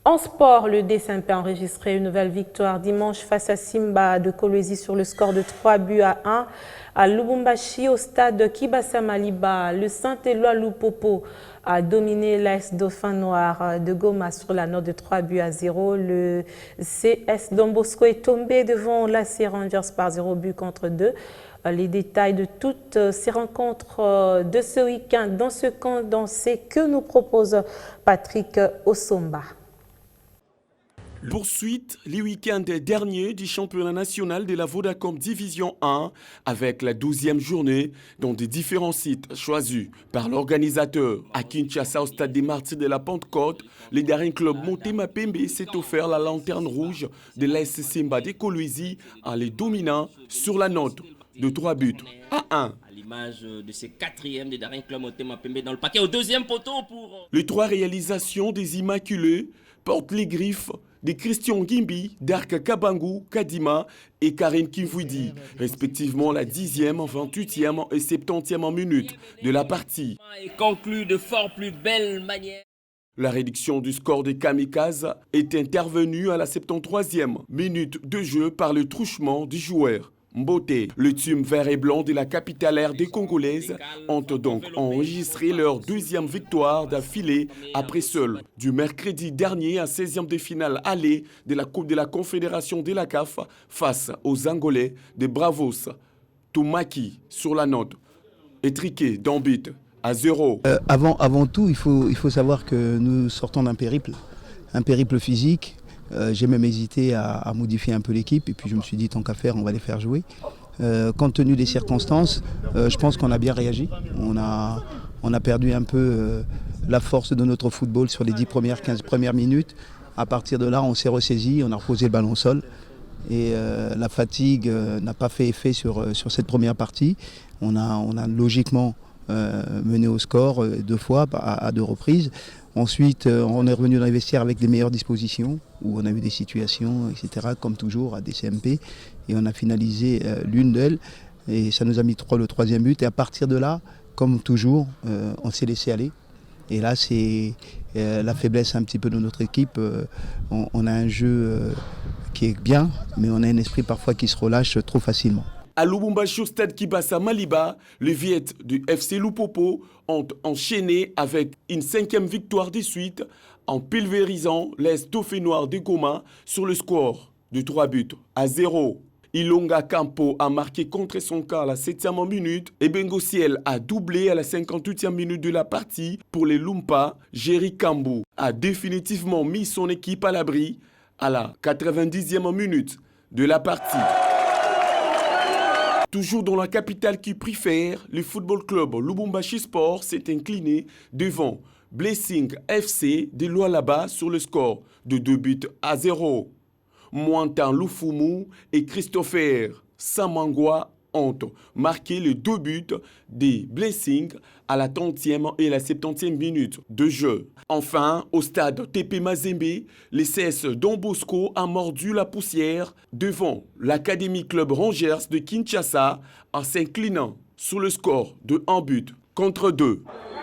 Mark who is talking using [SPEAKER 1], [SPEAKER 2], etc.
[SPEAKER 1] En sport, le DSMP a enregistré une nouvelle victoire dimanche face à Simba de Kolwezi sur le score de 3-1 à Lubumbashi au stade Kibasa Maliba. Le Saint-Éloi Lupopo a dominé l'AS Dauphin Noir de Goma sur la note de 3-0. Le CS Don Bosco est tombé devant l'AC Rangers par 0-2. Les détails de toutes ces rencontres de ce week-end dans ce condensé que nous propose Patrick Osomba.
[SPEAKER 2] Poursuite les week-ends derniers du championnat national de la Vodacom Division 1 avec la 12e journée dans des différents sites choisis par l'organisateur. À Kinshasa, au stade des Martyrs de la Pentecôte, le Daring Club Motema Pembe s'est offert la lanterne rouge de l'AS Simba de Kolwezi en les dominant sur la note de 3-1.
[SPEAKER 3] À l'image de ces quatrièmes des Daring Club Motema Pembe dans le paquet au deuxième poteau pour...
[SPEAKER 2] Les trois réalisations des Immaculés portent les griffes de Christian Gimbi, Dark Kabangu, Kadima et Karine Kimfouidi, respectivement la 10e, 28e et 70e minute de la partie.
[SPEAKER 3] Et conclut de fort plus belle manière.
[SPEAKER 2] La réduction du score des Kamikazes est intervenue à la 73e minute de jeu par le truchement du joueur. Mbote, le team vert et blanc de la capitale air des Congolaises ont donc enregistré leur deuxième victoire d'affilée après seul du mercredi dernier à 16e de finale aller de la Coupe de la Confédération de la CAF face aux Angolais de Bravos. Toumaki sur la note, étriqué d'un but à 0.
[SPEAKER 4] Avant tout, il faut savoir que nous sortons d'un périple physique. J'ai même hésité à modifier un peu l'équipe et puis je me suis dit tant qu'à faire on va les faire jouer. Compte tenu des circonstances, je pense qu'on a bien réagi. On a perdu un peu la force de notre football sur les 15 premières minutes. À partir de là on s'est ressaisi, on a reposé le ballon au sol et la fatigue n'a pas fait effet sur cette première partie. On a logiquement mené au score 2 fois à 2 reprises. Ensuite, on est revenu dans les vestiaires avec des meilleures dispositions, où on a eu des situations, etc., comme toujours, à DCMP. Et on a finalisé l'une d'elles, et ça nous a mis le 3e but. Et à partir de là, comme toujours, on s'est laissé aller. Et là, c'est la faiblesse un petit peu de notre équipe. On a un jeu qui est bien, mais on a un esprit parfois qui se relâche trop facilement.
[SPEAKER 2] À Lubumbashi, au stade Kibasa Maliba, les Viettes du FC Lupopo ont enchaîné avec une 5e victoire de suite en pulvérisant l'AS Dauphin Noir de Goma sur le score de 3-0. Ilonga Campo a marqué contre son camp à la 7e minute et Bengo Ciel a doublé à la 58e minute de la partie pour les Lumpa. Jerry Kambu a définitivement mis son équipe à l'abri à la 90e minute de la partie. Toujours dans la capitale qui préfère, le football club Lubumbashi Sport s'est incliné devant Blessing FC de Lualaba sur le score de 2-0. Mwantan Lufumu et Christopher Samangwa ont marqué les 2 buts des Blessing à la 30e et la 70e minute de jeu. Enfin, au stade TP Mazembe, les CS Don Bosco a mordu la poussière devant l'Académie Club Rangers de Kinshasa en s'inclinant sur le score de 1-2.